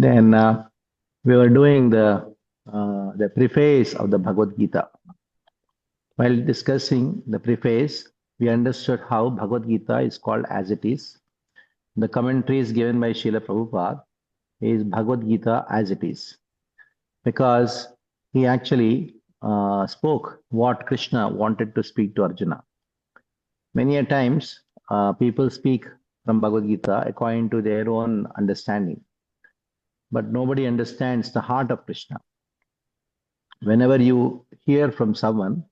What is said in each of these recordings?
Then we were doing the preface of the Bhagavad Gita. While discussing the preface, we understood how Bhagavad Gita is called as it is. The commentaries given by Srila Prabhupada is Bhagavad Gita as it is, because he actually spoke what Krishna wanted to speak to Arjuna. Many a times, people speak from Bhagavad Gita according to their own understanding, but nobody understands the heart of Krishna. Whenever you hear from someone,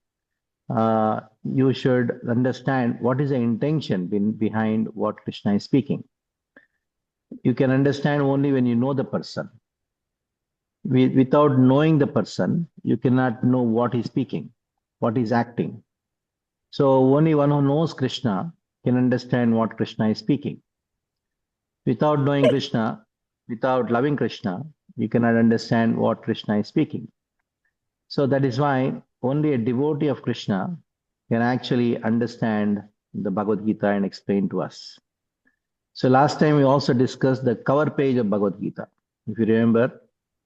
you should understand what is the intention behind what Krishna is speaking. You can understand only when you know the person. Without knowing the person, you cannot know what he's speaking, what he's acting. So only one who knows Krishna can understand what Krishna is speaking. Without knowing Krishna, without loving Krishna, you cannot understand what Krishna is speaking. So that is why only a devotee of Krishna can actually understand the Bhagavad Gita and explain to us. So last time we also discussed the cover page of Bhagavad Gita. If you remember,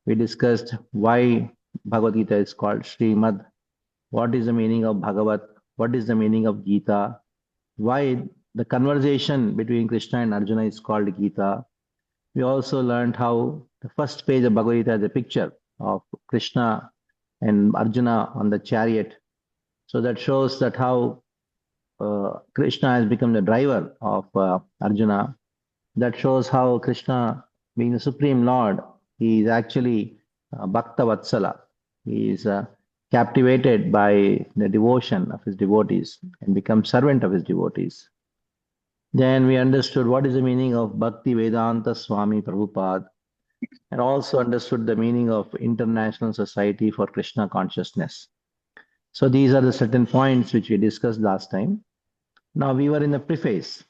we discussed why Bhagavad Gita is called Srimad, what is the meaning of Bhagavad, what is the meaning of Gita, why the conversation between Krishna and Arjuna is called Gita. We also learned how the first page of Bhagavad Gita is a picture of Krishna and Arjuna on the chariot. So that shows that how Krishna has become the driver of Arjuna. That shows how Krishna, being the Supreme Lord, he is actually Bhakta Vatsala. He is captivated by the devotion of his devotees and becomes servant of his devotees. Then we understood what is the meaning of Bhakti Vedanta Swami Prabhupada, and also understood the meaning of International Society for Krishna Consciousness. So these are the certain points which we discussed last time. Now we were in the preface.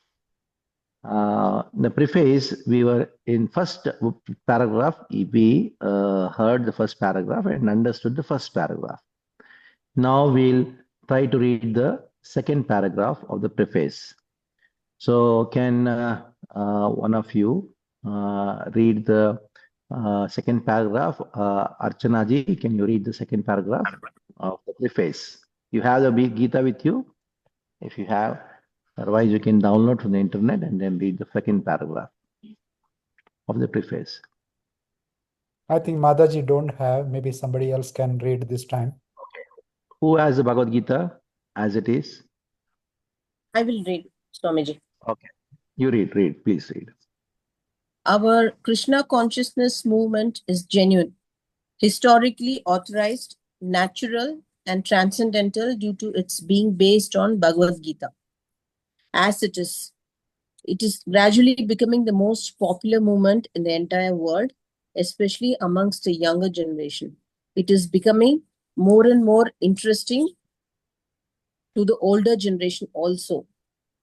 The preface, we were in first paragraph, we heard the first paragraph and understood the first paragraph. Now we'll try to read the second paragraph of the preface. So can one of you read the second paragraph? Archana ji, can you read the second paragraph of the preface? You have the big Gita with you? If you have, otherwise you can download from the internet and then read the second paragraph of the preface. I think Mataji don't have. Maybe somebody else can read this time. Who has the Bhagavad Gita as it is? I will read, Swamiji. Okay. You read, please read. Our Krishna consciousness movement is genuine, historically authorized, natural, and transcendental due to its being based on Bhagavad Gita. As it is gradually becoming the most popular movement in the entire world, especially amongst the younger generation. It is becoming more and more interesting to the older generation also.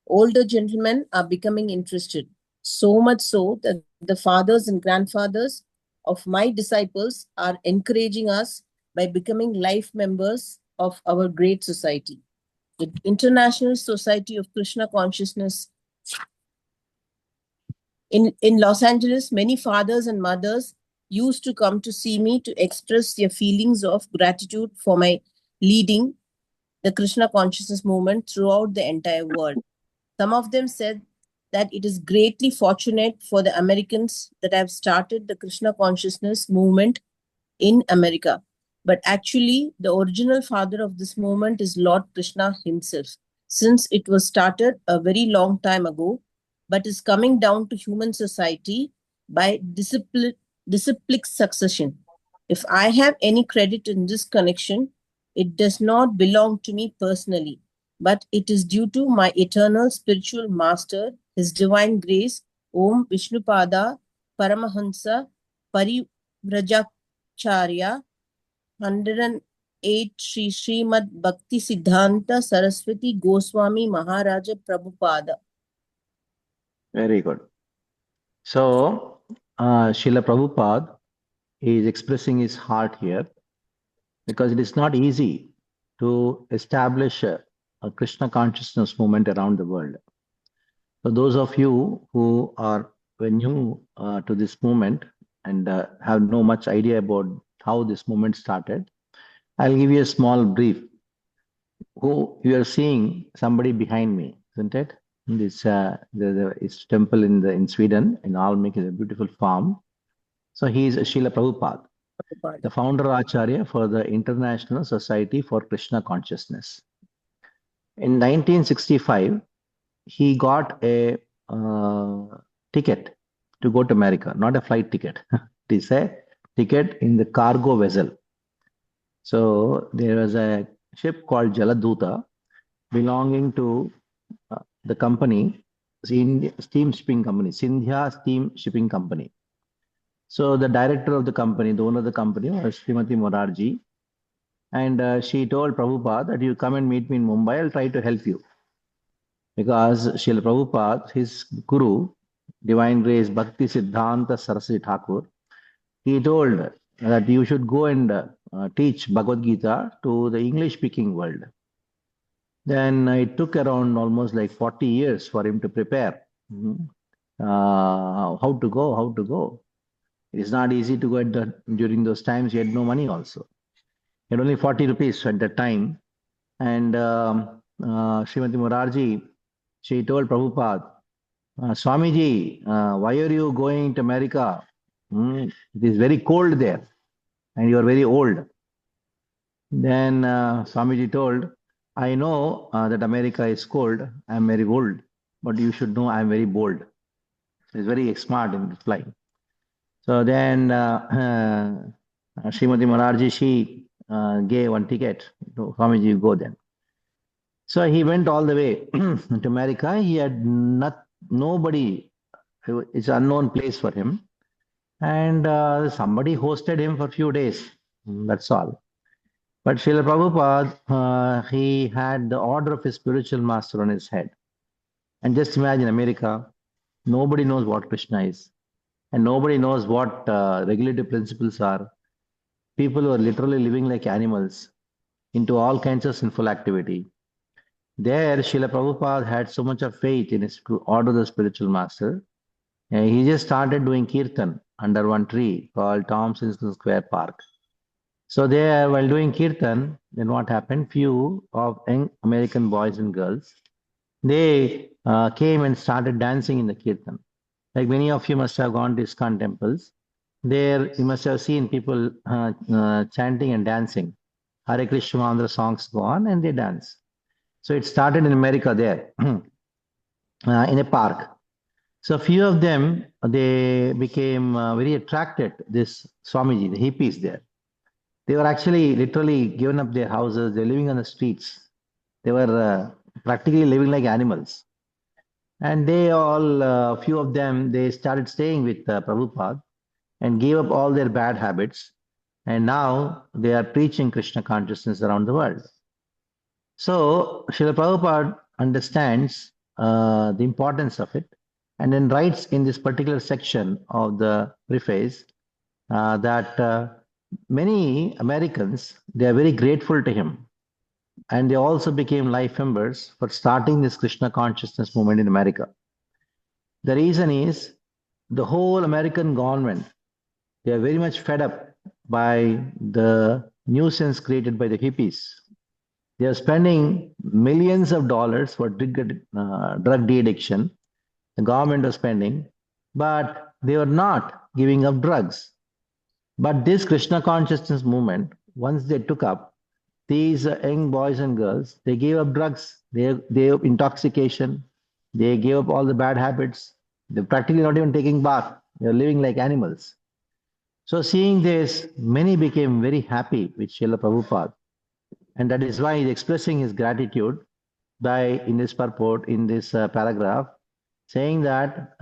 Older gentlemen are becoming interested, so much so that the fathers and grandfathers of my disciples are encouraging us by becoming life members of our great society. The International Society of Krishna Consciousness. In Los Angeles, many fathers and mothers used to come to see me to express their feelings of gratitude for my leading the Krishna consciousness movement throughout the entire world. Some of them said that it is greatly fortunate for the Americans that have started the Krishna consciousness movement in America. But actually, the original father of this movement is Lord Krishna himself, since it was started a very long time ago, but is coming down to human society by disciplic succession. If I have any credit in this connection, it does not belong to me personally, but it is due to my eternal spiritual master, His Divine Grace, Om Vishnupada Paramahansa Parivrajacharya, 108 Sri Srimad Bhakti Siddhanta Saraswati Goswami Maharaja Prabhupada. Very good. So, Srila Prabhupada is expressing his heart here, because it is not easy to establish a Krishna consciousness movement around the world. So those of you who are new to this movement, and have no much idea about how this movement started, I'll give you a small brief. Who you are seeing somebody behind me, isn't it? This this temple in Sweden in Almik is a beautiful farm. So he is Srila Prabhupada, the founder Acharya for the International Society for Krishna Consciousness. In 1965, he got a ticket to go to America, not a flight ticket. It is a ticket in the cargo vessel. So there was a ship called Jaladuta belonging to the company, steam shipping company, Sindhya Steam Shipping Company. So the director of the company, the owner of the company was Srimati Morarji. And she told Prabhupada that you come and meet me in Mumbai, I'll try to help you. Because Srila Prabhupada, his guru, Divine Grace Bhakti Siddhanta Saraswati Thakur, he told that you should go and teach Bhagavad Gita to the English speaking world. Then it took around almost like 40 years for him to prepare. How to go. It is not easy to go during those times. He had no money also. He had only 40 rupees at that time. And Srimati Morarji, she told Prabhupada, Swamiji, why are you going to America? It is very cold there and you are very old. Then Swamiji told, I know that America is cold, I am very old, but you should know I am very bold. He's very smart in replying. So then Srimati Morarji, she gave one ticket to Swamiji, you go then. So he went all the way to America. He had nobody, it's an unknown place for him. And somebody hosted him for a few days. That's all. But Srila Prabhupada, he had the order of his spiritual master on his head. And just imagine America, nobody knows what Krishna is. And nobody knows what regulative principles are. People who are literally living like animals into all kinds of sinful activity. There, Srila Prabhupada had so much of faith in his order of the spiritual master. And he just started doing kirtan under one tree called Thompson Square Park. So there, while doing kirtan, then what happened? Few of young American boys and girls, they came and started dancing in the kirtan. Like many of you must have gone to ISKCON temples. There, you must have seen people chanting and dancing. Hare Krishna Mantra songs go on and they dance. So it started in America there, in a park. So few of them, they became very attracted, this Swamiji, the hippies there. They were actually literally given up their houses. They're living on the streets. They were practically living like animals. And they all, few of them, they started staying with Prabhupada and gave up all their bad habits. And now they are preaching Krishna consciousness around the world. So Srila Prabhupada understands the importance of it and then writes in this particular section of the preface that many Americans, they are very grateful to him. And they also became life members for starting this Krishna consciousness movement in America. The reason is the whole American government, they are very much fed up by the nuisance created by the hippies. They are spending millions of dollars for drug de-addiction. The government was spending, but they were not giving up drugs. But this Krishna consciousness movement, once they took up, these young boys and girls, they gave up drugs, they gave up intoxication, they gave up all the bad habits. They're practically not even taking bath. They're living like animals. So seeing this, many became very happy with Srila Prabhupada. And that is why he's expressing his gratitude by, in this purport, in this paragraph, saying that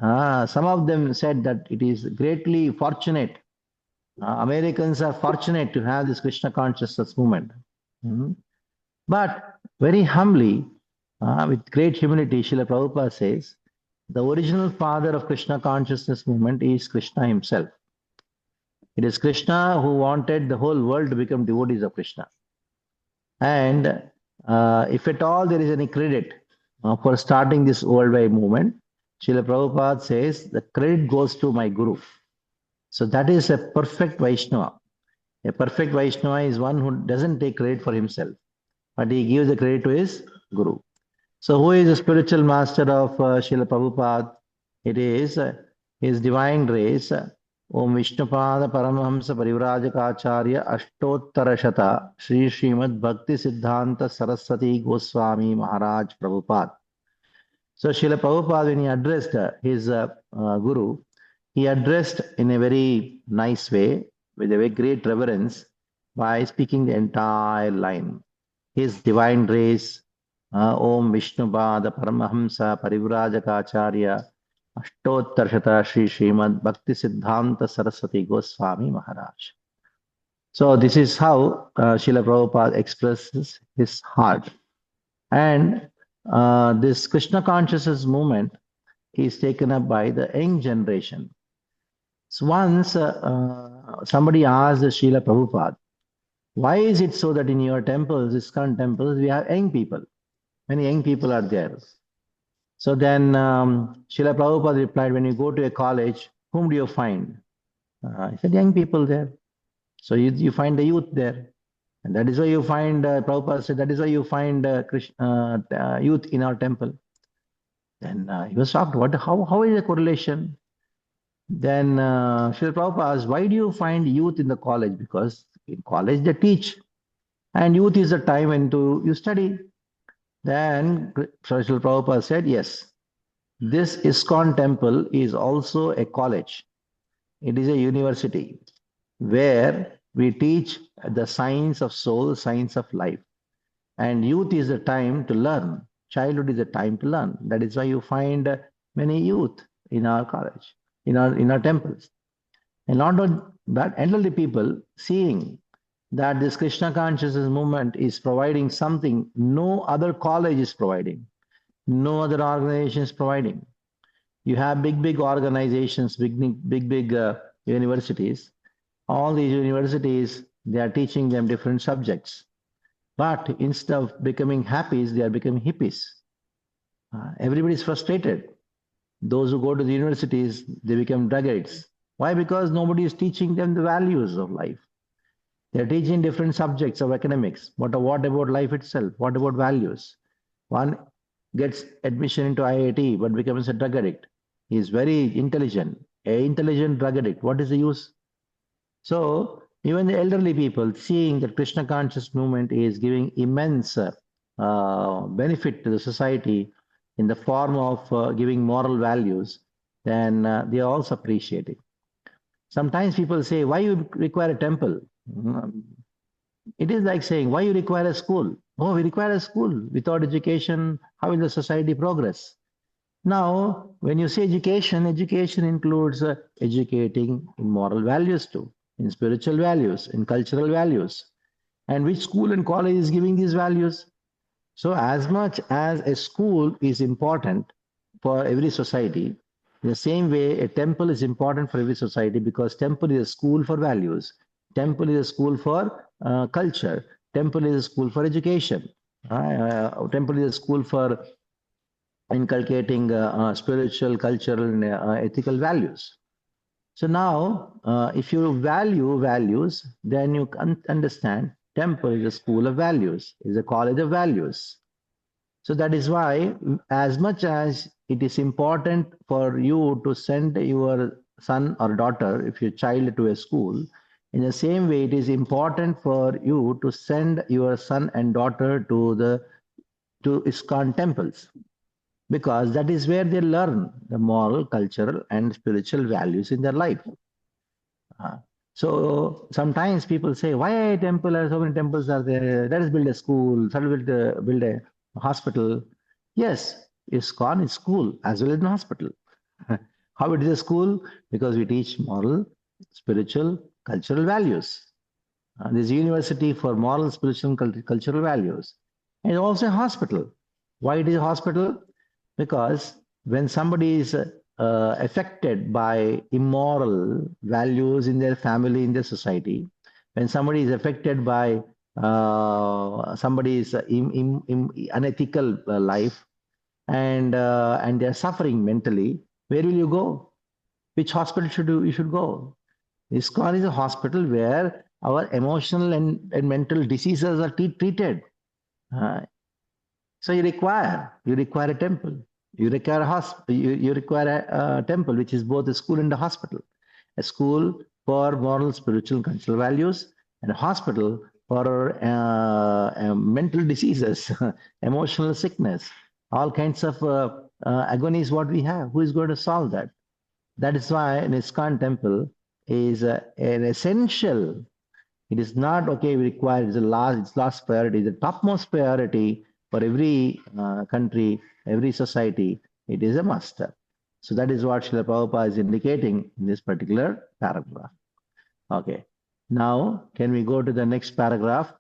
some of them said that it is greatly fortunate. Americans are fortunate to have this Krishna consciousness movement. But very humbly, with great humility, Srila Prabhupada says, the original father of Krishna consciousness movement is Krishna himself. It is Krishna who wanted the whole world to become devotees of Krishna. And if at all there is any credit for starting this worldwide movement, Srila Prabhupada says the credit goes to my Guru. So that is a perfect Vaishnava. A perfect Vaishnava is one who doesn't take credit for himself, but he gives the credit to his Guru. So who is the spiritual master of Srila Prabhupada? It is His Divine Grace, Om Vishnupada Paramahamsa Parivrajaka Ashtottara Shata Sri Srimad Bhakti Siddhanta Saraswati Goswami Maharaj Prabhupada. So Srila Prabhupada, when he addressed his Guru, he addressed in a very nice way, with a very great reverence, by speaking the entire line. His Divine Grace, Om Vishnupada Paramahamsa Parivrajaka Ashtottarshata Sri Srimad Bhakti Siddhanta Saraswati Goswami Maharaj. So this is how Srila Prabhupada expresses his heart. And this Krishna consciousness movement is taken up by the young generation. So once somebody asked Srila Prabhupada, why is it so that in your temples, ISKCON temples, we have young people? Many young people are there. So then Srila Prabhupada replied, when you go to a college, whom do you find? I said, young people there. So you find the youth there. And that is why you find, Prabhupada said, that is why you find youth in our temple. Then he was shocked. How is the correlation? Then Srila Prabhupada asked, why do you find youth in the college? Because in college they teach. And youth is the time when you study. Then Srila Prabhupada said, yes, this ISKCON temple is also a college. It is a university where we teach the science of soul, science of life. And youth is the time to learn. Childhood is the time to learn. That is why you find many youth in our college, in our temples. And not only that, elderly people seeing that this Krishna consciousness movement is providing something no other college is providing, no other organization is providing. You have big organizations, big universities. All these universities, they are teaching them different subjects. But instead of becoming happies, they are becoming hippies. Everybody is frustrated. Those who go to the universities, they become drug addicts. Why? Because nobody is teaching them the values of life. They are teaching different subjects of academics. But what about life itself? What about values? One gets admission into IIT but becomes a drug addict. He is very intelligent, an intelligent drug addict. What is the use? So even the elderly people, seeing that Krishna conscious movement is giving immense benefit to the society in the form of giving moral values, then they are also appreciating. Sometimes people say, why you require a temple? It is like saying, why you require a school? Oh, we require a school. Without education, how will the society progress? Now, when you say education, education includes educating in moral values too, in spiritual values, in cultural values. And which school and college is giving these values? So as much as a school is important for every society, in the same way, a temple is important for every society, because temple is a school for values. Temple is a school for culture. Temple is a school for education. Temple is a school for inculcating spiritual, cultural, and ethical values. So now, if you value values, then you can understand temple is a school of values, is a college of values. So that is why, as much as it is important for you to send your son or daughter, if your child, to a school, in the same way, it is important for you to send your son and daughter to ISKCON temples, because that is where they learn the moral, cultural, and spiritual values in their life. So sometimes people say, why a temple? So many temples are there. Let us build a school. Let us build a hospital. Yes, ISKCON is school as well as a hospital. How it is a school? Because we teach moral, spiritual, cultural values. This is a university for moral, spiritual, and cultural values. And also a hospital. Why it is a hospital? Because when somebody is affected by immoral values in their family, in their society, when somebody is affected by somebody's unethical life, and they are suffering mentally, where will you go? Which hospital you should go? ISKCON is a hospital where our emotional and mental diseases are treated. So you require a temple. You require you require a temple, which is both a school and a hospital. A school for moral, spiritual, and cultural values, and a hospital for mental diseases, emotional sickness, all kinds of agonies. What we have, who is going to solve that? That is why an ISKCON temple is an essential. It is not okay. We require it's last priority, the topmost priority for every country, every society. It is a must. So that is what Srila Prabhupada is indicating in this particular paragraph. Okay. Now, can we go to the next paragraph?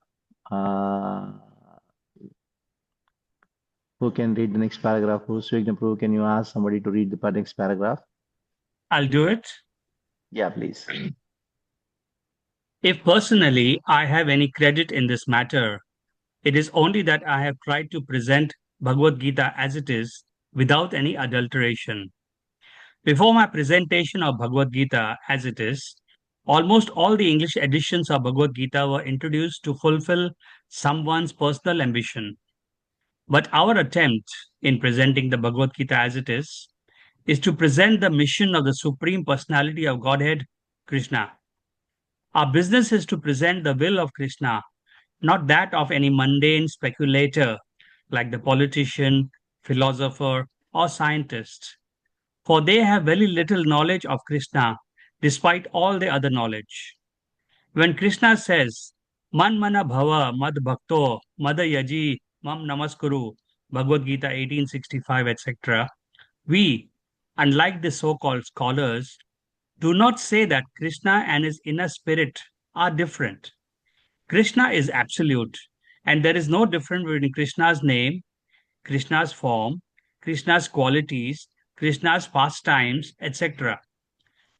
Who can read the next paragraph? Who, Swigna Prabhu, can you ask somebody to read the next paragraph? I'll do it. Yeah, please. If personally I have any credit in this matter, it is only that I have tried to present Bhagavad Gita as it is without any adulteration. Before my presentation of Bhagavad Gita as it is, almost all the English editions of Bhagavad Gita were introduced to fulfill someone's personal ambition. But our attempt in presenting the Bhagavad Gita as it is to present the mission of the Supreme Personality of Godhead, Krishna. Our business is to present the will of Krishna, not that of any mundane speculator like the politician, philosopher, or scientist. For they have very little knowledge of Krishna, despite all the other knowledge. When Krishna says, Man mana bhava mad bhakto mada yaji mam namaskuru, Bhagavad Gita 1865, etc., we, unlike the so-called scholars, do not say that Krishna and his inner spirit are different. Krishna is absolute, and there is no difference between Krishna's name, Krishna's form, Krishna's qualities, Krishna's pastimes, etc.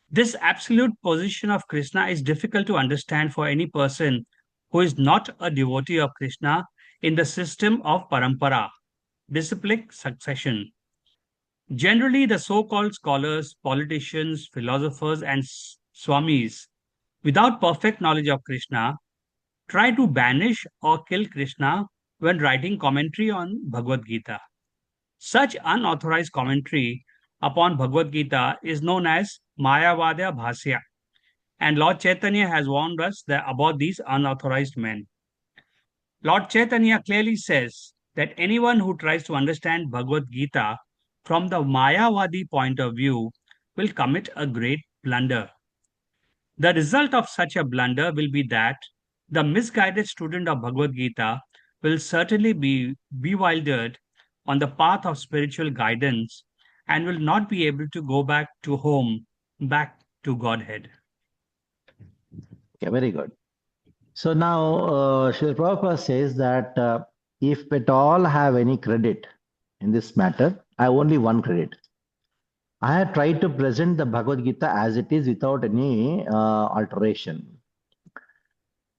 This absolute position of Krishna is difficult to understand for any person who is not a devotee of Krishna in the system of parampara, disciplic succession. Generally, the so-called scholars, politicians, philosophers, and swamis, without perfect knowledge of Krishna, try to banish or kill Krishna when writing commentary on Bhagavad Gita. Such unauthorized commentary upon Bhagavad Gita is known as Mayavadya Bhasya, and Lord Chaitanya has warned us about these unauthorized men. Lord Chaitanya clearly says that anyone who tries to understand Bhagavad Gita from the Mayavadi point of view will commit a great blunder. The result of such a blunder will be that the misguided student of Bhagavad Gita will certainly be bewildered on the path of spiritual guidance and will not be able to go back to home, back to Godhead. Okay, very good. So now, Srila Prabhupada says that if at all have any credit in this matter, I have only one credit. I have tried to present the Bhagavad Gita as it is without any alteration.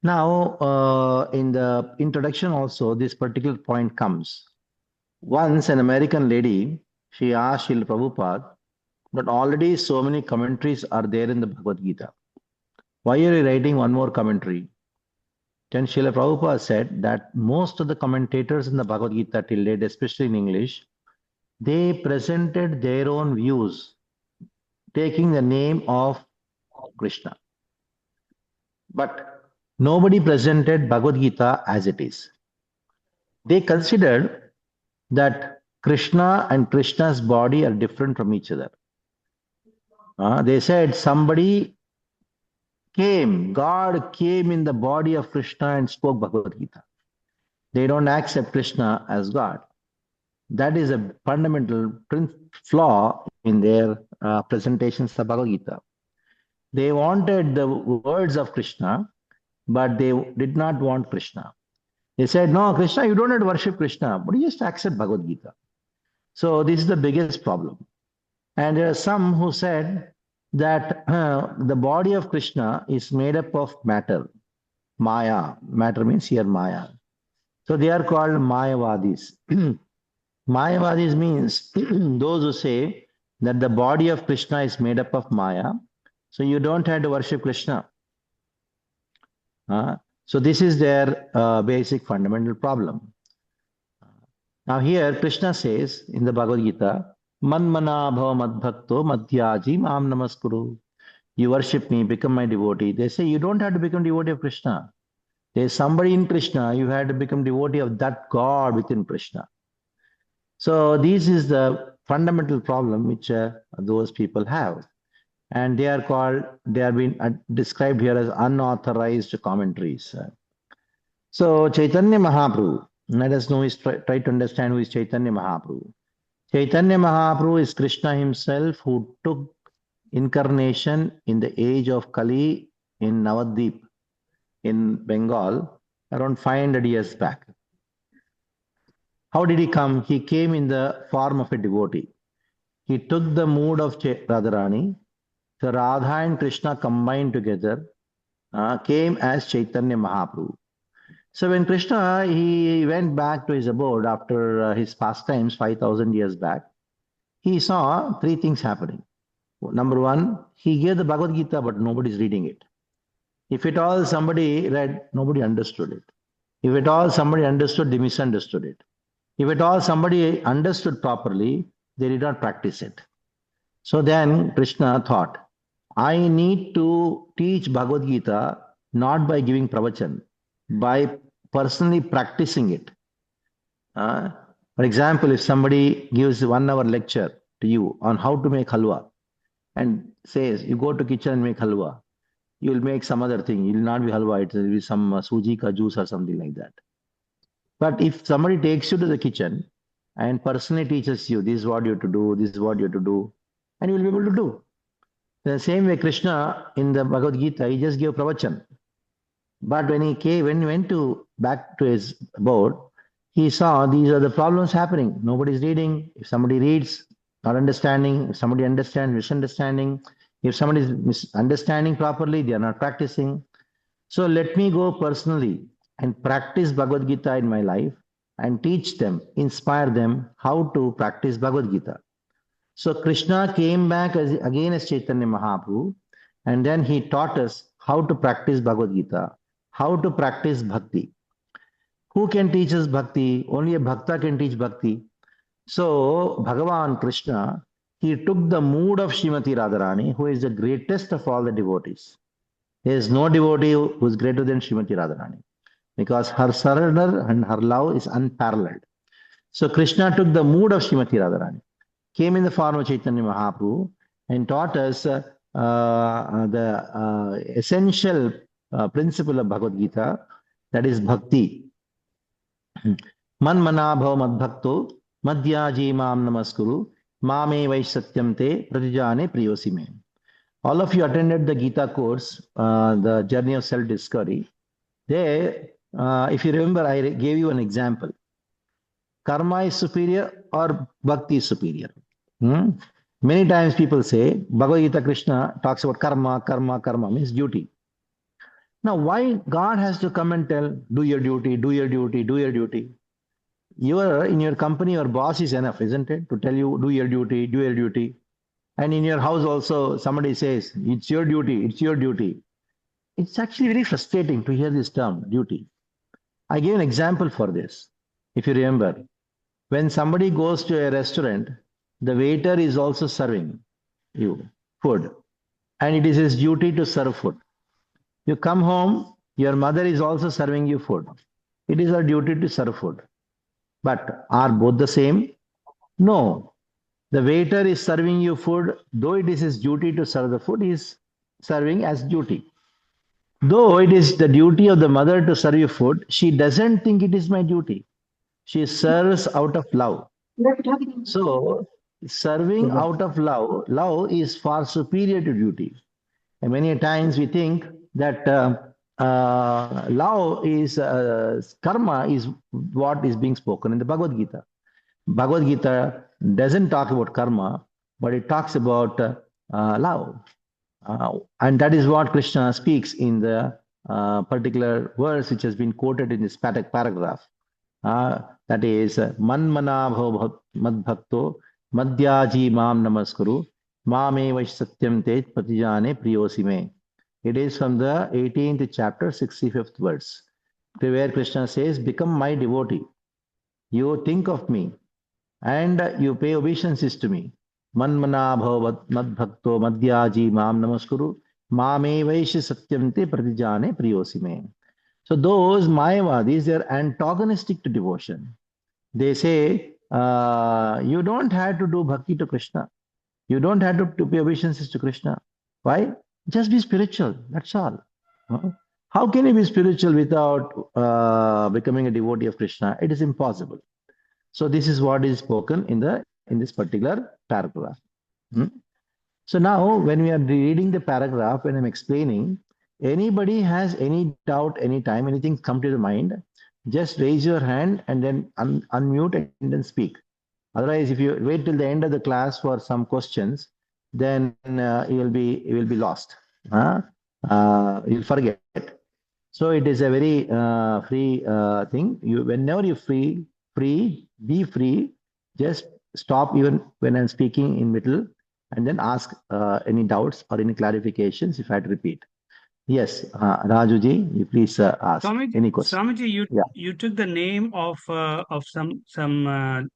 Now, in the introduction also, this particular point comes. Once an American lady, she asked Srila Prabhupada that already so many commentaries are there in the Bhagavad Gita. Why are you writing one more commentary? Then Srila Prabhupada said that most of the commentators in the Bhagavad Gita till date, especially in English, they presented their own views, taking the name of Krishna. But nobody presented Bhagavad Gita as it is. They considered that Krishna and Krishna's body are different from each other. They said somebody came, God came in the body of Krishna and spoke Bhagavad Gita. They don't accept Krishna as God. That is a fundamental flaw in their presentations of Bhagavad Gita. They wanted the words of Krishna, but they did not want Krishna. They said, no, Krishna, you don't have to worship Krishna, but you just accept Bhagavad Gita. So this is the biggest problem. And there are some who said that the body of Krishna is made up of matter, Maya. Matter means here Maya. So they are called Mayavadis. Mayavadis means those who say that the body of Krishna is made up of Maya So you don't have to worship Krishna. So this is their basic fundamental problem. Now here Krishna says in the Bhagavad Gita, Manmana bhava madbhakto madhyaji mam namaskuru. You worship me, become my devotee. They say you don't have to become devotee of Krishna. There's somebody in Krishna, you have to become devotee of that God within Krishna. So this is the fundamental problem which those people have. And they are being described here as unauthorized commentaries. So Chaitanya Mahaprabhu, let us know, try to understand who is Chaitanya Mahaprabhu. Chaitanya Mahaprabhu is Krishna himself who took incarnation in the age of Kali in Navadvip in Bengal around 500 years back. How did he come? He came in the form of a devotee. He took the mood of Radharani. So Radha and Krishna combined together came as Chaitanya Mahaprabhu. So when Krishna, he went back to his abode after his pastimes 5,000 years back, he saw three things happening. Number one, he gave the Bhagavad Gita, but nobody is reading it. If at all somebody read, nobody understood it. If at all somebody understood, they misunderstood it. If at all somebody understood properly, they did not practice it. So then Krishna thought, I need to teach Bhagavad Gita not by giving pravachan, by personally practicing it. For example, if somebody gives 1 hour lecture to you on how to make halwa and says, you go to kitchen and make halwa, you will make some other thing. It will not be halwa, it will be some suji ka juice or something like that. But if somebody takes you to the kitchen and personally teaches you, this is what you have to do, this is what you have to do, and you will be able to do. The same way Krishna in the Bhagavad Gita, he just gave pravachan. But when he went back to his abode, he saw these are the problems happening. Nobody is reading. If somebody reads, not understanding. If somebody understands, misunderstanding. If somebody is misunderstanding properly, they are not practicing. So let me go personally and practice Bhagavad Gita in my life and teach them, inspire them how to practice Bhagavad Gita. So Krishna came back again as Chaitanya Mahaprabhu, and then he taught us how to practice Bhagavad Gita, how to practice Bhakti. Who can teach us Bhakti? Only a Bhakta can teach Bhakti. So Bhagavan Krishna, he took the mood of Srimati Radharani, who is the greatest of all the devotees. There is no devotee who is greater than Srimati Radharani, because her surrender and her love is unparalleled. So Krishna took the mood of Srimati Radharani, came in the form of Chaitanya Mahaprabhu, and taught us the essential principle of Bhagavad Gita, that is Bhakti. Man mana bhava madbhakto madhyaji mam namaskuru mame vaishsatyam te pratijane priyosime. All of you attended the Gita course, the journey of self-discovery. There, if you remember, I gave you an example. Karma is superior or Bhakti is superior? Many times people say, Bhagavad Gita Krishna talks about karma means duty. Now, why God has to come and tell, do your duty, do your duty, do your duty? In your company, your boss is enough, isn't it? To tell you, do your duty, do your duty. And in your house also, somebody says, it's your duty, it's your duty. It's actually very frustrating to hear this term, duty. I gave an example for this. If you remember, when somebody goes to a restaurant, the waiter is also serving you food. And it is his duty to serve food. You come home, your mother is also serving you food. It is her duty to serve food. But are both the same? No. The waiter is serving you food, though it is his duty to serve the food, he is serving as duty. Though it is the duty of the mother to serve you food, she doesn't think it is my duty. She serves out of love. So, serving out of love is far superior to duty. And many times we think that love is, karma is what is being spoken in the Bhagavad Gita. Bhagavad Gita doesn't talk about karma, but it talks about love. And that is what Krishna speaks in the particular verse which has been quoted in this paragraph. That is, Man mana bhava madbhakto madhyaji mam namaskuru Mame Vash Satyam Te Pratijane Priyosime. It is from the 18th chapter, 65th verse, where Krishna says, become my devotee. You think of me and you pay obeisances to me. Manmana bhavat mad bhakto madhyaji mam namaskuru mame vaish satyam te pratijane priyosime. So those Mayavadis, they are antagonistic to devotion. They say, you don't have to do bhakti to Krishna. You don't have to pay obeisances to Krishna. Why? Just be spiritual. That's all. How can you be spiritual without becoming a devotee of Krishna? It is impossible. So this is what is spoken in this particular paragraph. So now, when we are reading the paragraph, when I'm explaining, anybody has any doubt, anytime, anything come to the mind, just raise your hand and then unmute and then speak. Otherwise, if you wait till the end of the class for some questions, then you will be lost. You'll forget. So it is a very free thing. Whenever you be free. Just stop even when I'm speaking in middle, and then ask any doubts or any clarifications if I had to repeat. Yes, Rajuji, you please ask Swamiji, any question. Swamiji, Yeah. you took the name of some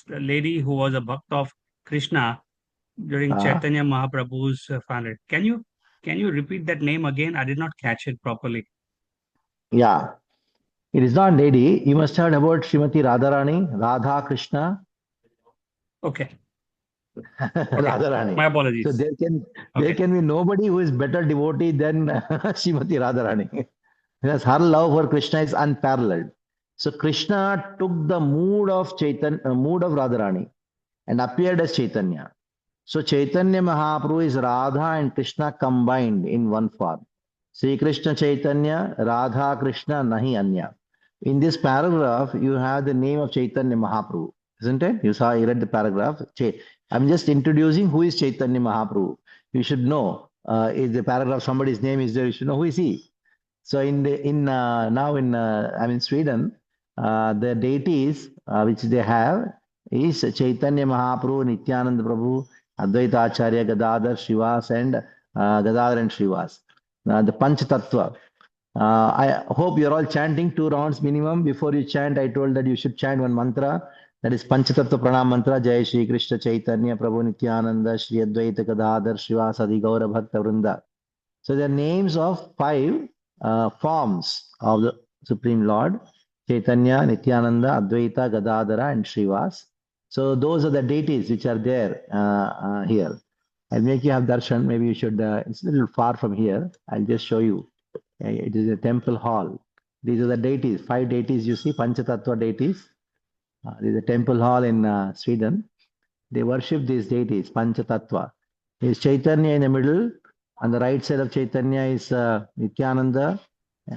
lady who was a bhakt of Krishna during Uh, Chaitanya Mahaprabhu's funeral. Can you repeat that name again? I did not catch it properly. yeah. It is not lady. You must have heard about Srimati Radharani, Radha Krishna. Okay. Okay. Radharani. My So apologies. there Okay. can be nobody who is better devotee than Srimati Radharani. Because her love for Krishna is unparalleled. So Krishna took the mood of Radharani and appeared as Chaitanya. So Chaitanya Mahaprabhu is Radha and Krishna combined in one form. Sri Krishna Chaitanya, Radha Krishna, Nahi Anya. In this paragraph, you have the name of Chaitanya Mahaprabhu, isn't it? You read the paragraph. I'm just introducing who is Chaitanya Mahaprabhu. You should know. If the paragraph somebody's name is there, you should know who is he. So I'm in Sweden, the deities which they have is Chaitanya Mahaprabhu, Nityananda Prabhu, Advaita Acharya, Gadadhar, Srivas, and Gadadhar and Srivas. The Panch Tattva. I hope you're all chanting 2 rounds minimum. Before you chant, I told that you should chant one mantra. That is Panchatattva Pranam Mantra. Jai Shri Krishna Chaitanya Prabhu Nityananda Shri Advaita Gadadhar Srivas Adi Gaura Bhakta Vrinda. So the names of 5 forms of the Supreme Lord: Chaitanya, Nityananda, Advaita, Gadadhara, and Srivas. So those are the deities which are there here. I'll make you have darshan. Maybe you should. It's a little far from here. I'll just show you. It is a temple hall. These are the deities. 5 deities you see, Panchatattva deities. There is a temple hall in Sweden. They worship these deities, Panchatattva. There is Chaitanya in the middle. On the right side of Chaitanya is Nityananda.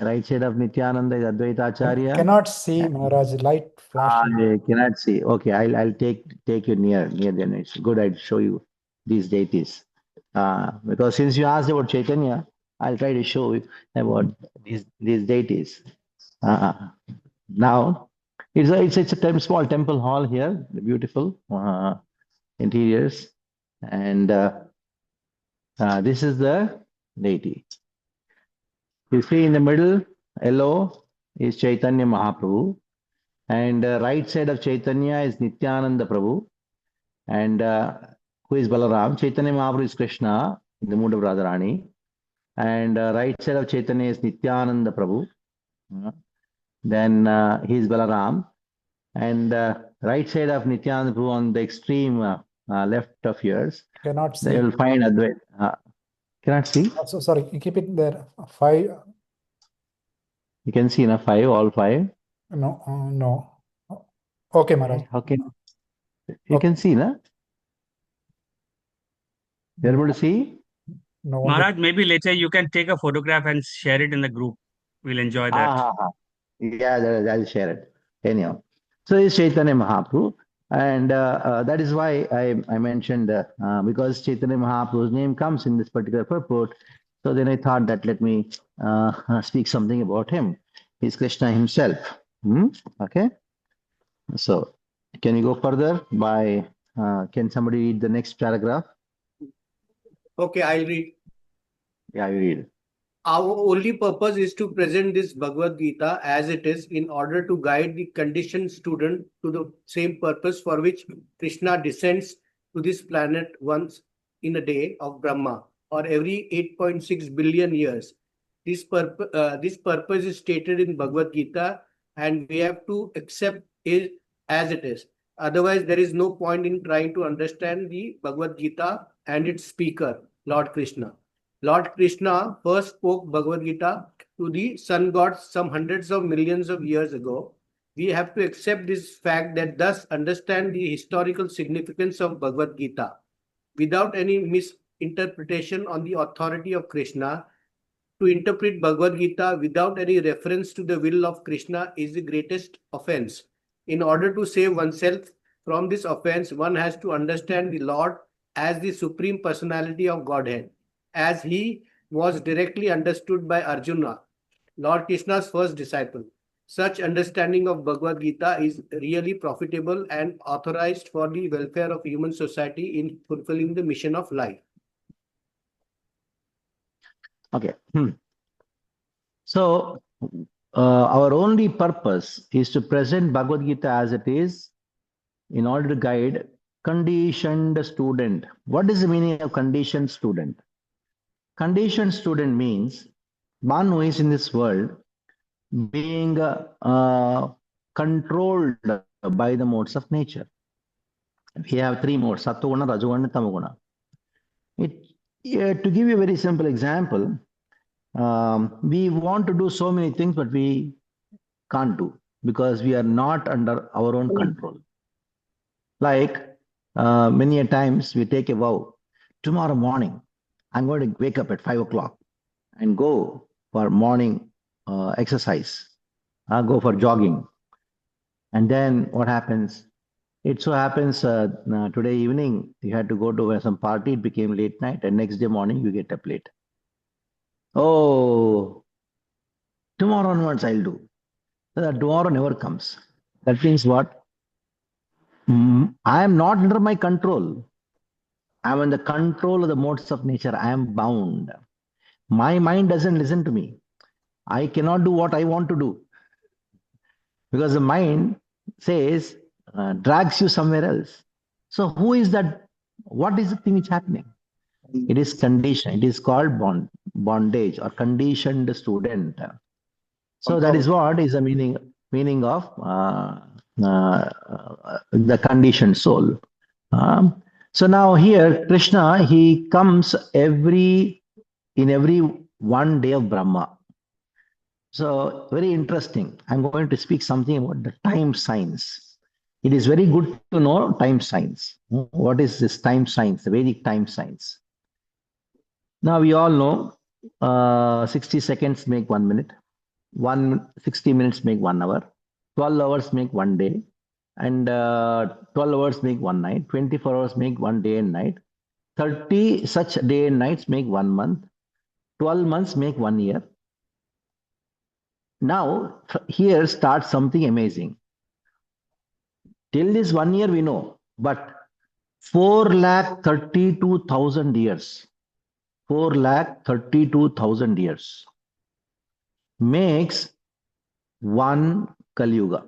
Right side of Nityananda is Advaita Acharya. Cannot see, Maharaj, light flashing. I cannot see. Okay, I'll take you near then. It's good. I'll show you these deities. Because since you asked about Chaitanya, I'll try to show you about these deities. Now, it's a small temple hall here, beautiful interiors, and this is the deity. You see in the middle, yellow is Chaitanya Mahaprabhu, and right side of Chaitanya is Nityananda Prabhu, and who is Balaram. Chaitanya Mahaprabhu is Krishna in the mood of Radharani, and right side of Chaitanya is Nityananda Prabhu. Then he is Balaram, and right side of Nityananda Prabhu on the extreme left of yours, Cannot see. you will find Advait. Cannot see? So sorry, you keep it there. 5. You can see, 5, all 5. No, no. Okay, Maharaj. How can you can see, na? You're able to see? No, only Maharaj, maybe later you can take a photograph and share it in the group. We'll enjoy that. Yeah, I'll share it. Anyhow, so it's Chaitanya Mahaprabhu, and that is why I mentioned because Chaitanya Mahaprabhu's name comes in this particular purport. So then I thought that let me speak something about him. He's Krishna himself. Okay. So can we go further by? Can somebody read the next paragraph? Okay, I'll read. Yeah, you read. Our only purpose is to present this Bhagavad Gita as it is in order to guide the conditioned student to the same purpose for which Krishna descends to this planet once in a day of Brahma or every 8.6 billion years. This purpose is stated in Bhagavad Gita and we have to accept it as it is. Otherwise, there is no point in trying to understand the Bhagavad Gita and its speaker, Lord Krishna. Lord Krishna first spoke Bhagavad Gita to the sun gods some hundreds of millions of years ago. We have to accept this fact that thus understand the historical significance of Bhagavad Gita without any misinterpretation on the authority of Krishna. To interpret Bhagavad Gita without any reference to the will of Krishna is the greatest offense. In order to save oneself from this offense, one has to understand the Lord as the Supreme Personality of Godhead, as he was directly understood by Arjuna, Lord Krishna's first disciple. Such understanding of Bhagavad Gita is really profitable and authorized for the welfare of human society in fulfilling the mission of life. Okay. So, our only purpose is to present Bhagavad Gita as it is in order to guide conditioned student. What is the meaning of conditioned student? Conditioned student means one who is in this world being controlled by the modes of nature. We have three modes, Sattva-guna, Rajoguna, and Tamoguna. To give you a very simple example, we want to do so many things, but we can't do because we are not under our own control. Like many a times we take a vow, tomorrow morning, I'm going to wake up at 5 o'clock and go for morning exercise, go for jogging. And then what happens? It so happens today evening you had to go to some party, it became late night, and next day morning you get up late. Oh, tomorrow onwards I'll do. So that tomorrow never comes. That means what? I am not under my control. I am in the control of the modes of nature. I am bound. My mind doesn't listen to me. I cannot do what I want to do because the mind says, drags you somewhere else. So who is that? What is the thing which is happening? It is condition. It is called bondage or conditioned student. So that is what is the meaning of the conditioned soul. So now here Krishna, he comes in every one day of Brahma. So very interesting. I'm going to speak something about the time science. It is very good to know time science. What is this time science, the Vedic time science? Now we all know 60 seconds make 1 minute, 60 minutes make 1 hour, 12 hours make 1 day, and 12 hours make 1 night, 24 hours make 1 day and night, 30 such day and nights make 1 month, 12 months make 1 year. Now here starts something amazing. Till this 1 year we know, but 4,32,000 years, 4,32,000 years makes one Kali Yuga.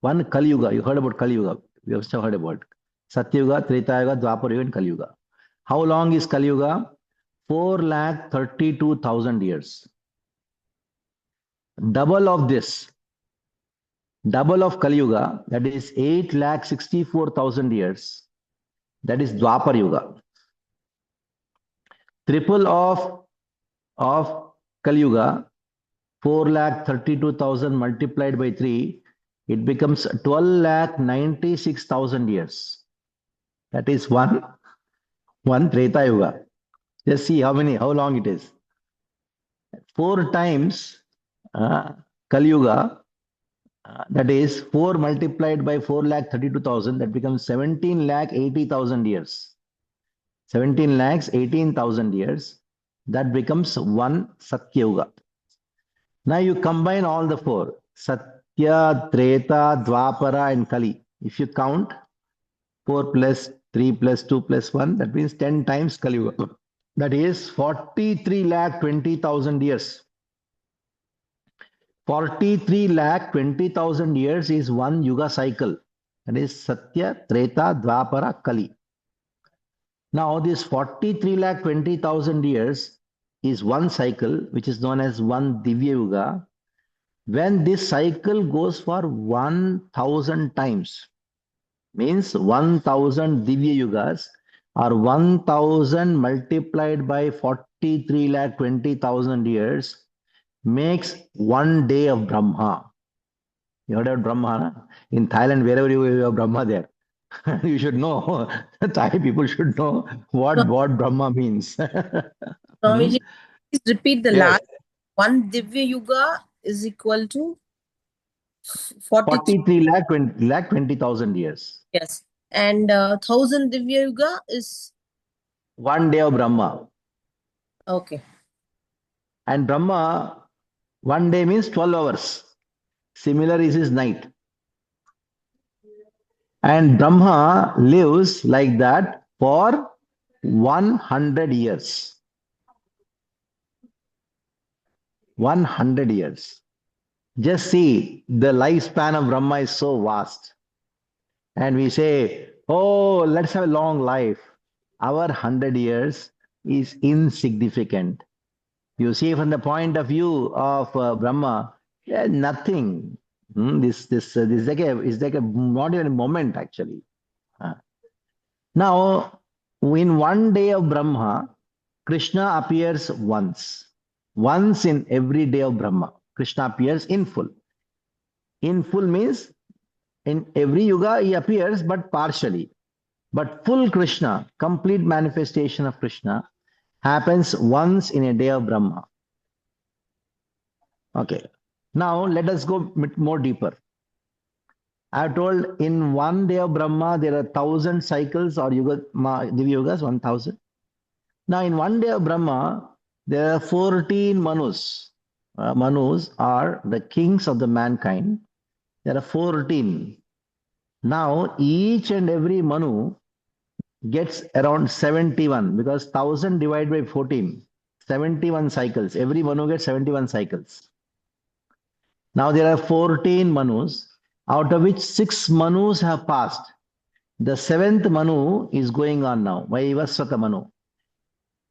One Kali Yuga. You heard about Kali Yuga. We have heard about Satya Yuga, Treta Yuga, Dwapar Yuga, and Kali Yuga. How long is Kali Yuga? 4,32,000 years. Double of this, double of Kali Yuga, that is 8,64,000 years. That is Dwapar Yuga. Triple of Kali Yuga, 4,32,000 multiplied by 3, it becomes 12,96,000 years. That is one Treta Yuga. Just see how long it is. 4 times Kali Yuga, that is 4 multiplied by 4,32,000, that becomes 17,80,000 years. 17,18,000 years, that becomes one Satya Yuga. Now you combine all the 4, Satya, Treta, Dwapara and Kali. If you count 4 plus 3 plus 2 plus 1, that means 10 times Kali Yuga. That is 43,20,000 years. 43,20,000 years is one Yuga cycle. That is Satya, Treta, Dwapara, Kali. Now this 43,20,000 years is one cycle, which is known as one Divya Yuga. When this cycle goes for 1,000 times, means 1,000 Divya Yugas, or 1,000 multiplied by 43,20,000 years, makes 1 day of Brahma. You heard of Brahma? Na? In Thailand, wherever you have Brahma there. You should know, Thai people should know what Brahma means. Swamiji, please repeat the Yes. last. One Divya Yuga is equal to 43. 43,20,000 years. Yes. And 1,000 Divya Yuga is 1 day of Brahma. okay. And Brahma, 1 day means 12 hours. Similar is his night. And Brahma lives like that for 100 years. 100 years. Just see, the lifespan of Brahma is so vast. And we say, oh, let's have a long life. Our 100 years is insignificant. You see, from the point of view of Brahma, nothing. This is like a not even a moment actually. Now, in 1 day of Brahma, Krishna appears once. Once in every day of Brahma, Krishna appears in full. In full means in every yuga he appears, but partially. But full Krishna, complete manifestation of Krishna, happens once in a day of Brahma. Okay. Now let us go more deeper. I have told in 1 day of Brahma there are 1,000 cycles or Divya Yugas, 1,000. Now in 1 day of Brahma there are 14 Manus. Manus are the kings of the mankind. There are 14. Now each and every Manu gets around 71 because 1,000 divided by 14, 71 cycles. Every Manu gets 71 cycles. Now there are 14 Manus, out of which 6 Manus have passed. The 7th Manu is going on now, Vaivasvata Manu.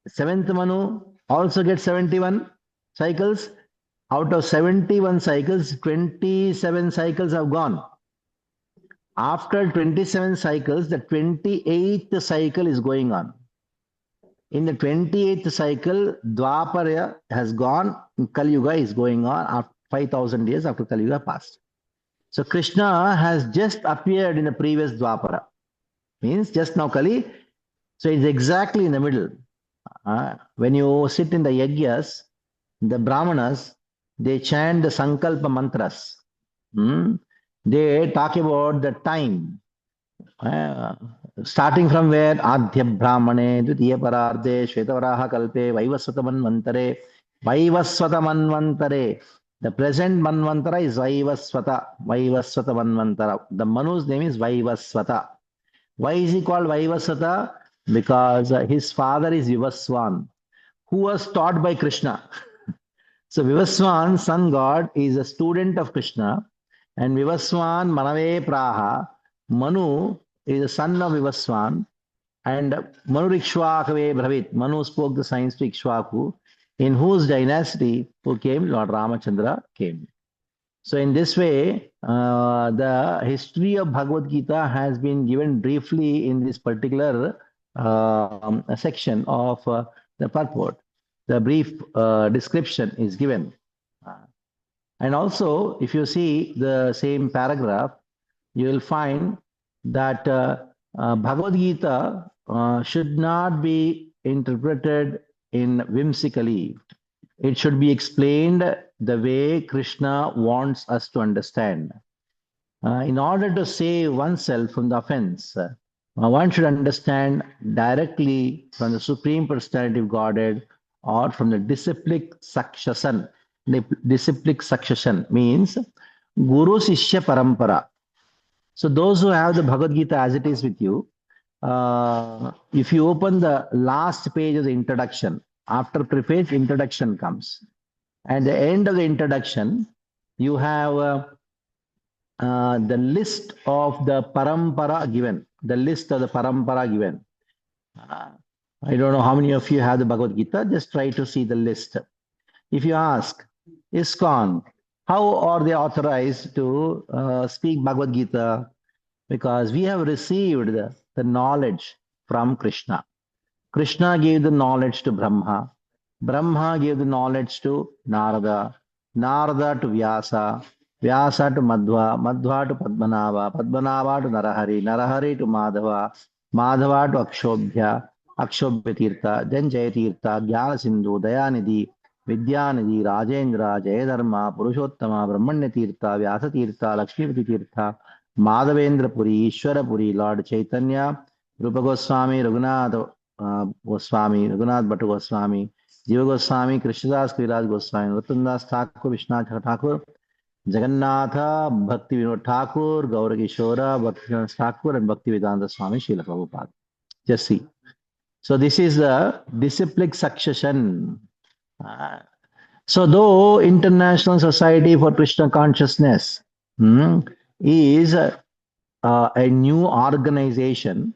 The 7th Manu also gets 71 cycles. Out of 71 cycles, 27 cycles have gone. After 27 cycles, the 28th cycle is going on. In the 28th cycle, Dwapara has gone, Kali Yuga is going on after 5,000 years after Kali Yuga passed. So Krishna has just appeared in the previous Dwapara. Means just now Kali. So it's exactly in the middle. When you sit in the Yagyas, the Brahmanas, they chant the Sankalpa mantras. They talk about the time. Starting from where? Adhya Brahmane, Dvitiya Pararde, Shvetavaraha Kalpe, Vaivasvata Manvantare, Vaivasvata Manvantare. The present Manvantara is Vaivasvata, Vaivasvata Manvantara. The Manu's name is Vaivasvata. Why is he called Vaivasvata? Because his father is Vivaswan, who was taught by Krishna. So Vivaswan, sun god, is a student of Krishna, and Vivaswan Manave Praha, Manu is the son of Vivaswan, and Manu Ikshvakave Bhavit. Manu spoke the science to Ikshvaku, in whose dynasty who came, Lord Ramachandra came. So in this way, the history of Bhagavad Gita has been given briefly in this particular section of the purport. The brief description is given. And also, if you see the same paragraph, you will find that Bhagavad Gita should not be interpreted in whimsically. It should be explained the way Krishna wants us to understand. In order to save oneself from the offense, one should understand directly from the Supreme Personality of Godhead or from the disciplic succession. The disciplic succession means Guru Sishya Parampara. So those who have the Bhagavad Gita as it is with you, if you open the last page of the introduction, after preface, introduction comes. At the end of the introduction, you have the list of the parampara given. The list of the parampara given. I don't know how many of you have the Bhagavad Gita. Just try to see the list. If you ask, ISKCON, how are they authorized to speak Bhagavad Gita? Because we have received the knowledge from Krishna. Krishna gave the knowledge to Brahma. Brahma gave the knowledge to Narada. Narada to Vyasa. Vyasa to Madhva. Madhva to Padmanabha. Padmanabha to Narahari. Narahari to Madhava. Madhava to Akshobhya. Akshobhya Tirtha. Then Jayatirtha. Jnana Sindhu. Dayanidhi. Vidyanidhi. Rajendra. Jayadharma. Purushottama. Brahmanya Tirtha. Vyasa Tirtha. Lakshmipati Tirtha. Madhavendra Puri. Ishwara Puri. Lord Chaitanya. Rupa Goswami. Raghunath Goswami, Raghunath Bhattu Goswami, Jiva Goswami, Krishnadas Kaviraj Goswami, Ratandas Thakur, Vishwanath Thakur, Jagannatha, Bhakti Vinod Thakur, Gaura Kishora, Bhakti Vinod Thakur, and Bhakti Vedanta Swami Srila Prabhupada. Just see. So this is the disciplic succession. So though International Society for Krishna Consciousness is a new organization,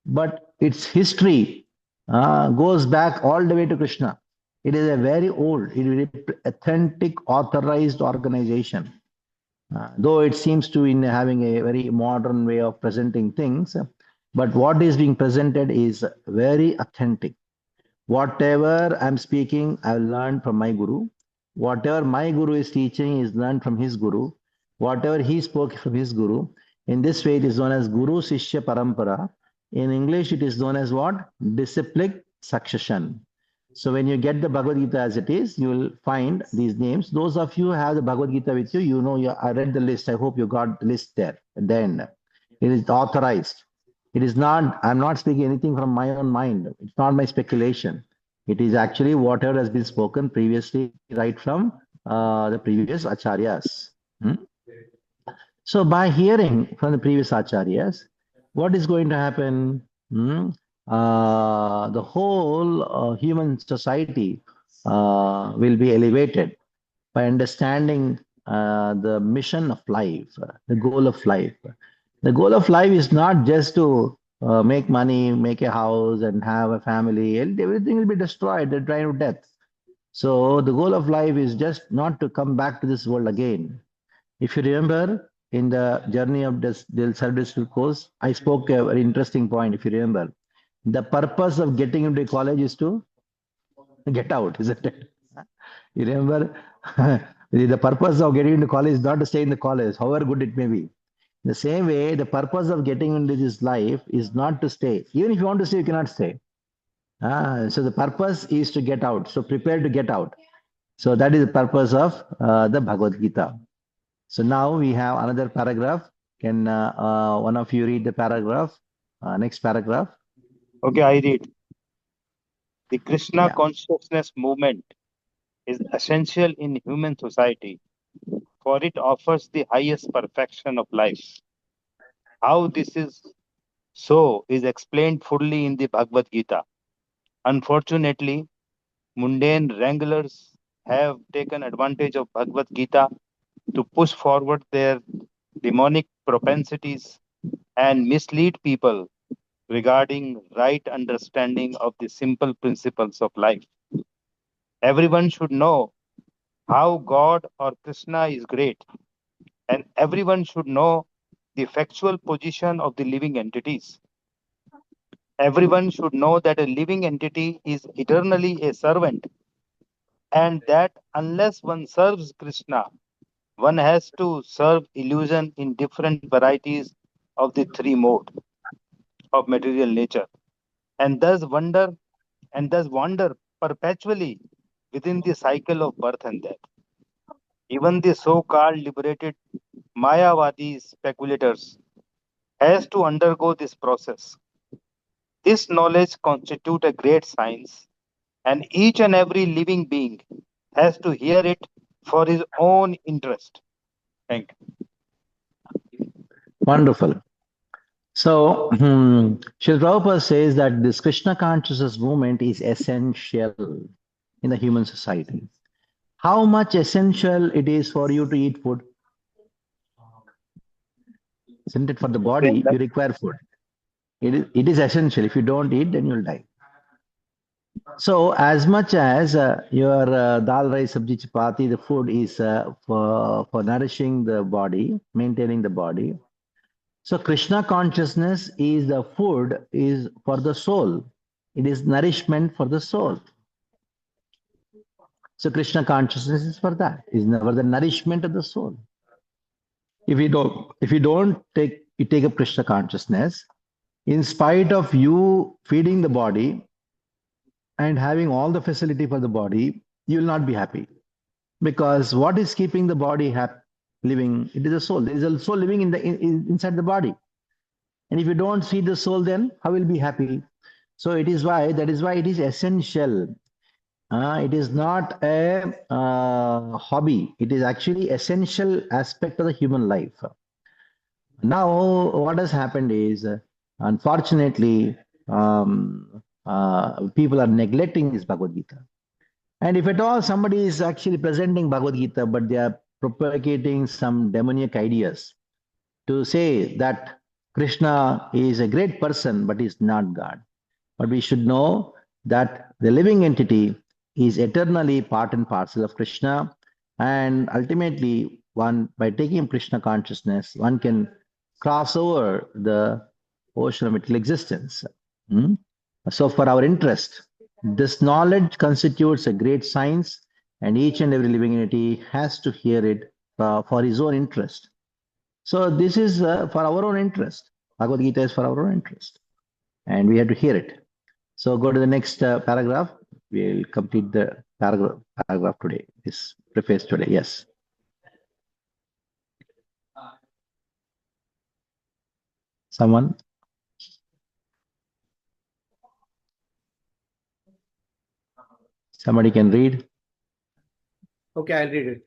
but its history goes back all the way to Krishna. It is a very old, it is authentic, authorized organization. Though it seems to be having a very modern way of presenting things, but what is being presented is very authentic. Whatever I'm speaking, I've learned from my Guru. Whatever my Guru is teaching is learned from his Guru. Whatever he spoke from his Guru. In this way, it is known as Guru Sishya Parampara. In English, it is known as what? Disciplic succession. So when you get the Bhagavad Gita as it is, you will find these names. Those of you who have the Bhagavad Gita with you, you know, I read the list. I hope you got the list there at the end. It is authorized. It is not, I'm not speaking anything from my own mind. It's not my speculation. It is actually whatever has been spoken previously, right from the previous acharyas. So by hearing from the previous acharyas, what is going to happen? The whole human society will be elevated by understanding the mission of life, the goal of life. The goal of life is not just to make money, make a house, and have a family. Everything will be destroyed, they're trying to death. So the goal of life is just not to come back to this world again. If you remember, in the journey of this self-discipline course, I spoke a very interesting point, if you remember. The purpose of getting into college is to get out, isn't it? You remember, the purpose of getting into college is not to stay in the college, however good it may be. The same way, the purpose of getting into this life is not to stay. Even if you want to stay, you cannot stay. So the purpose is to get out. So prepare to get out. So that is the purpose of the Bhagavad Gita. So now we have another paragraph. Can one of you read the paragraph? Next paragraph. Okay, I read. The Krishna consciousness movement is essential in human society, for it offers the highest perfection of life. How this is so is explained fully in the Bhagavad Gita. Unfortunately, mundane wranglers have taken advantage of Bhagavad Gita to push forward their demonic propensities and mislead people regarding right understanding of the simple principles of life. Everyone should know how God or Krishna is great, and everyone should know the factual position of the living entities. Everyone should know that a living entity is eternally a servant, and that unless one serves Krishna, one has to serve illusion in different varieties of the three modes of material nature, and thus wander perpetually within the cycle of birth and death. Even the so-called liberated Mayavadi speculators has to undergo this process. This knowledge constitutes a great science, and each and every living being has to hear it for his own interest. Thank you. Wonderful. So, Srila Prabhupada says that this Krishna consciousness movement is essential in the human society. How much essential it is for you to eat food? Isn't it for the body? You require food. It is essential. If you don't eat, then you'll die. So, as much as your dal, rice, sabji, chapati, the food is for nourishing the body, maintaining the body. So, Krishna consciousness is the food is for the soul. It is nourishment for the soul. So, Krishna consciousness is for that. Is never the nourishment of the soul. If you don't take up Krishna consciousness, in spite of you feeding the body and having all the facility for the body, you will not be happy. Because what is keeping the body living? It is the soul. There is a soul living inside the body. And if you don't feed the soul, then how will you be happy? So that is why it is essential. It is not a hobby. It is actually essential aspect of the human life. Now, what has happened is, unfortunately, people are neglecting this Bhagavad Gita. And if at all somebody is actually presenting Bhagavad Gita, but they are propagating some demoniac ideas to say that Krishna is a great person, but is not God. But we should know that the living entity is eternally part and parcel of Krishna. And ultimately, one by taking Krishna consciousness, one can cross over the ocean of material existence. So for our interest, this knowledge constitutes a great science, and each and every living entity has to hear it for his own interest. So this is for our own interest. Bhagavad Gita is for our own interest, and we have to hear it. So go to the next paragraph. We'll complete the paragraph today, this preface today. Yes. Someone? Somebody can read? Okay, I'll read it.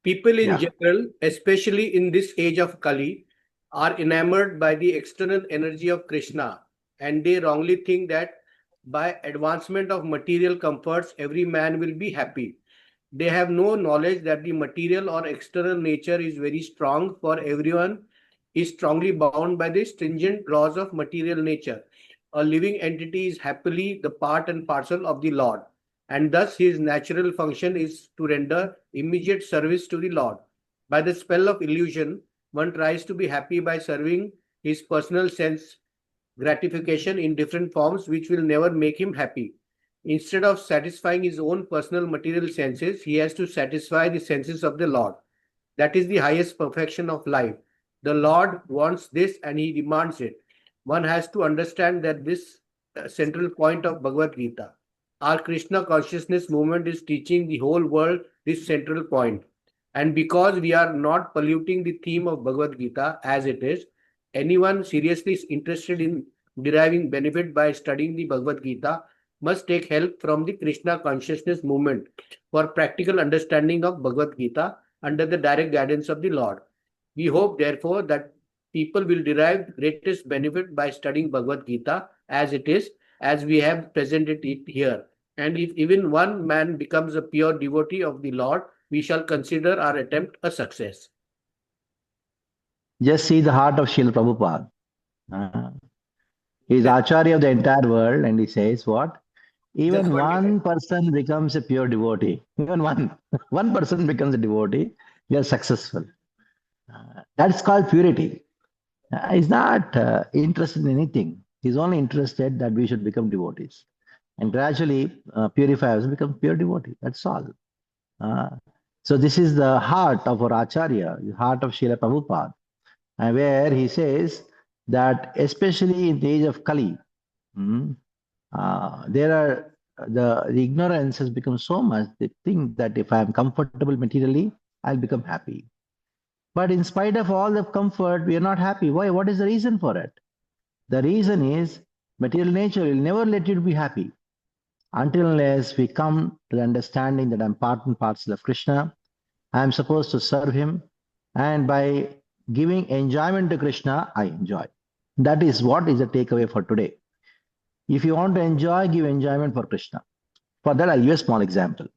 People in general, especially in this age of Kali, are enamored by the external energy of Krishna, and they wrongly think that by advancement of material comforts, every man will be happy. They have no knowledge that the material or external nature is very strong, for everyone is strongly bound by the stringent laws of material nature. A living entity is happily the part and parcel of the Lord, and thus his natural function is to render immediate service to the Lord. By the spell of illusion, one tries to be happy by serving his personal sense gratification in different forms, which will never make him happy. Instead of satisfying his own personal material senses, he has to satisfy the senses of the Lord. That is the highest perfection of life. The Lord wants this and he demands it. One has to understand that this central point of Bhagavad Gita. Our Krishna consciousness movement is teaching the whole world this central point. And because we are not polluting the theme of Bhagavad Gita as it is, anyone seriously interested in deriving benefit by studying the Bhagavad Gita must take help from the Krishna consciousness movement for practical understanding of Bhagavad Gita under the direct guidance of the Lord. We hope, therefore, that people will derive greatest benefit by studying Bhagavad Gita as it is, as we have presented it here. And if even one man becomes a pure devotee of the Lord, we shall consider our attempt a success. Just see the heart of Srila Prabhupada. He's Acharya of the entire world, and he says what? Even one person becomes a pure devotee. Even one person becomes a devotee, we are successful. That's called purity. He's not interested in anything. He's only interested that we should become devotees. And gradually purify us and become pure devotee. That's all. So this is the heart of our Acharya, the heart of Srila Prabhupada, where he says that especially in the age of Kali, the ignorance has become so much. They think that if I am comfortable materially, I'll become happy. But in spite of all the comfort, we are not happy. Why? What is the reason for it? The reason is material nature will never let you be happy until unless we come to the understanding that I'm part and parcel of Krishna. I'm supposed to serve him, and by giving enjoyment to Krishna, I enjoy. That is what is the takeaway for today. If you want to enjoy, give enjoyment for Krishna. For that, I'll give a small example.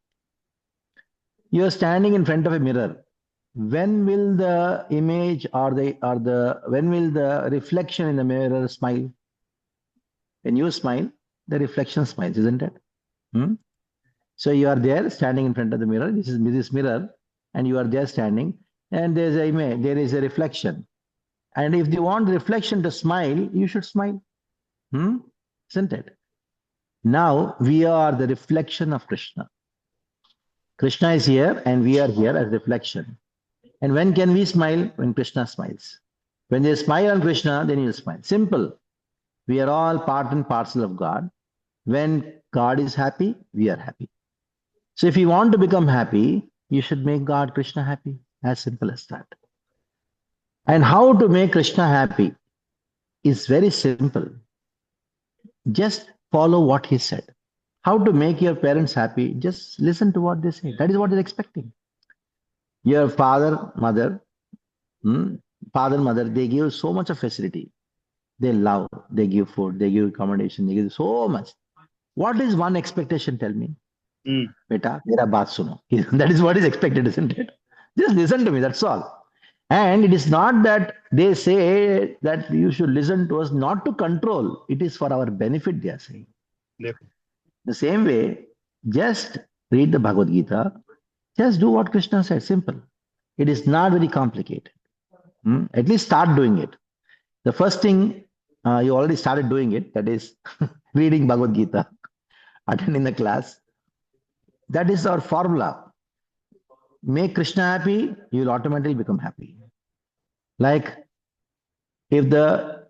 You are standing in front of a mirror. When will the image or when will the reflection in the mirror smile? When you smile, the reflection smiles, isn't it? Hmm? So you are there standing in front of the mirror. This is this mirror, and you are there standing, and there is a reflection. And if you want the reflection to smile, you should smile. Isn't it? Now we are the reflection of Krishna. Krishna is here and we are here as reflection. And when can we smile? When Krishna smiles. When they smile on Krishna, then you smile. Simple. We are all part and parcel of God. When God is happy, we are happy. So if you want to become happy, you should make God, Krishna happy. As simple as that. And how to make Krishna happy is very simple. Just follow what he said. How to make your parents happy? Just listen to what they say. That is what they're expecting. Your father, mother, they give so much of facility. They love, they give food, they give accommodation, they give so much. What is one expectation? Tell me. Beta, mera baat suno. That is what is expected, isn't it? Just listen to me, that's all. And it is not that they say that you should listen to us not to control. It is for our benefit, they are saying. Yep. The same way, just read the Bhagavad Gita. Just do what Krishna said. Simple. It is not very complicated. At least start doing it. The first thing, you already started doing it. That is reading Bhagavad Gita, attending the class. That is our formula. Make Krishna happy, you will automatically become happy. Like if the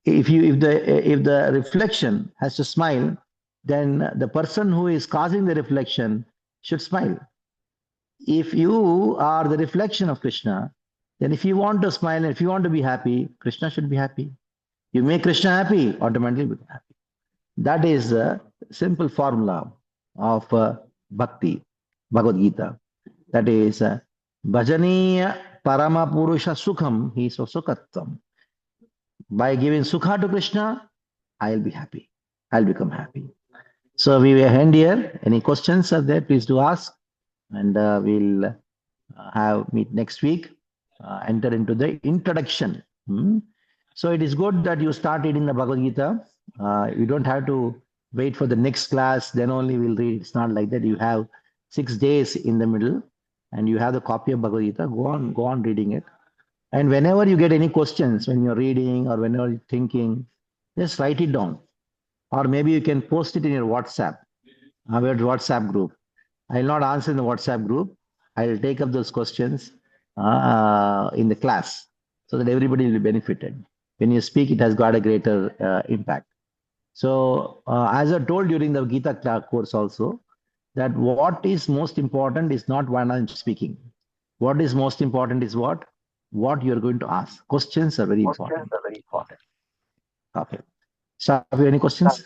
reflection has to smile, then the person who is causing the reflection should smile. If you are the reflection of Krishna, then if you want to smile and if you want to be happy, Krishna should be happy. You make Krishna happy, automatically become happy. That is the simple formula of Bhakti, Bhagavad Gita. That is Bhajaniya Parama Purusha Sukham Hi Sukhattam. By giving Sukha to Krishna, I'll be happy. I'll become happy. So we will end here. Any questions are there? Please do ask. And we'll meet next week. Enter into the introduction. So it is good that you start reading the Bhagavad Gita. You don't have to wait for the next class, then only we'll read. It's not like that. You have 6 days in the middle and you have the copy of Bhagavad Gita. Go on reading it. And whenever you get any questions when you're reading or whenever you're thinking, just write it down. Or maybe you can post it in your WhatsApp, our WhatsApp group. I will not answer in the WhatsApp group. I will take up those questions in the class so that everybody will be benefited. When you speak, it has got a greater impact. So as I told during the Gita course also, that what is most important is not when I'm speaking. What is most important is what you're going to ask. Questions are very important. Okay. So have you any questions?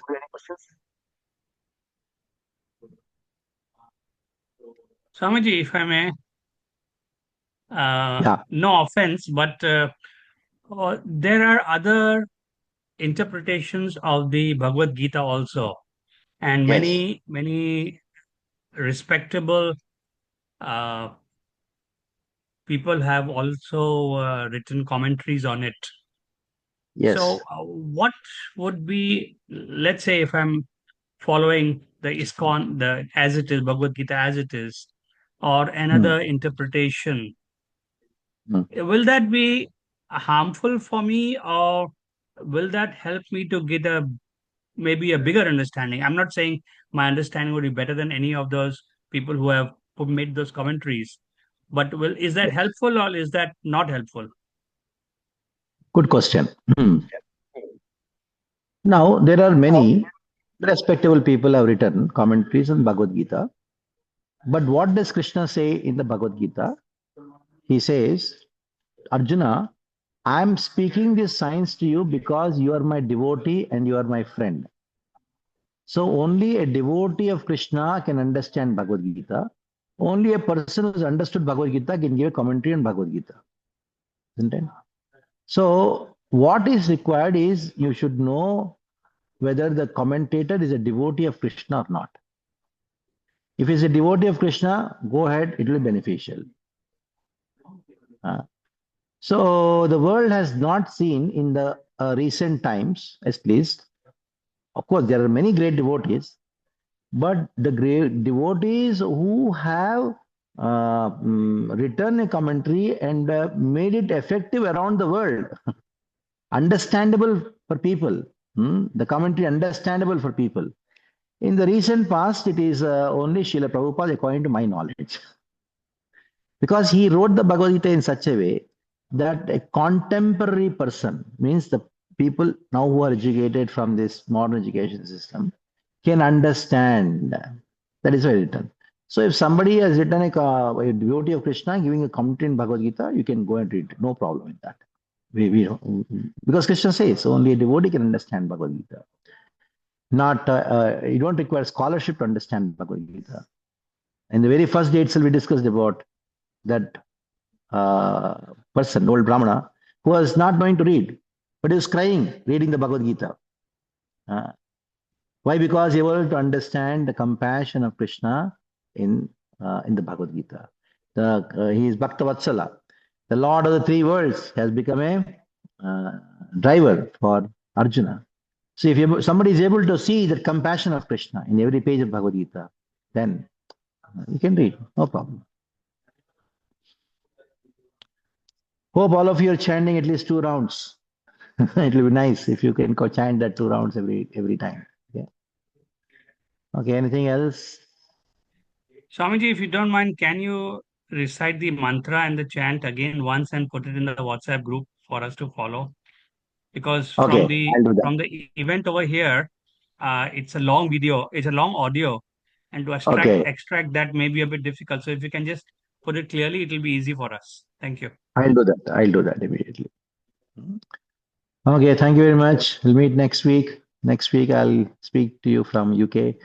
Swamiji, if I may, Yeah. no offense, but there are other interpretations of the Bhagavad Gita also, and Yes. many respectable people have also written commentaries on it. Yes. So, what would be, let's say, if I'm following the ISKCON, the as it is, Bhagavad Gita as it is, or another interpretation, will that be harmful for me, or will that help me to get maybe a bigger understanding? I'm not saying my understanding would be better than any of those people who have made those commentaries, but is that helpful or is that not helpful? Good question. Now, there are many respectable people have written commentaries on Bhagavad Gita. But what does Krishna say in the Bhagavad Gita? He says, Arjuna, I'm speaking this science to you because you are my devotee and you are my friend. So only a devotee of Krishna can understand Bhagavad Gita. Only a person who has understood Bhagavad Gita can give a commentary on Bhagavad Gita. Isn't it? So What is required is you should know whether the commentator is a devotee of Krishna or not. If he's a devotee of Krishna, go ahead, it will be beneficial. So the world has not seen in the recent times, at least, of course, there are many great devotees, but the great devotees who have written a commentary and made it effective around the world, understandable for people, the commentary understandable for people. In the recent past, it is only Srila Prabhupada, according to my knowledge, because he wrote the Bhagavad Gita in such a way that a contemporary person, means the people now who are educated from this modern education system, can understand. That is why written. So if somebody has written a devotee of Krishna giving a commentary in Bhagavad Gita, you can go and read it. No problem with that. Because Krishna says only a devotee can understand Bhagavad Gita. Not you don't require scholarship to understand Bhagavad Gita. In the very first day itself, we discussed about that person, old Brahmana, who was not knowing to read, but he was crying reading the Bhagavad Gita. Why? Because he was able to understand the compassion of Krishna in the Bhagavad Gita. He is Bhakta Vatsala. The Lord of the three worlds has become a driver for Arjuna. So if somebody is able to see the compassion of Krishna in every page of Bhagavad Gita, then you can read, no problem. Hope all of you are chanting at least 2 rounds. It will be nice if you can chant that 2 rounds every time. Yeah. Okay, anything else? Swamiji, if you don't mind, can you recite the mantra and the chant again once and put it in the WhatsApp group for us to follow? Because Okay, I'll do that. from the event over here, it's a long video, it's a long audio, and to Okay, extract that may be a bit difficult. So if you can just put it clearly, it will be easy for us. Thank you. I'll do that. I'll do that immediately. Okay, thank you very much. We'll meet next week. Next week, I'll speak to you from UK.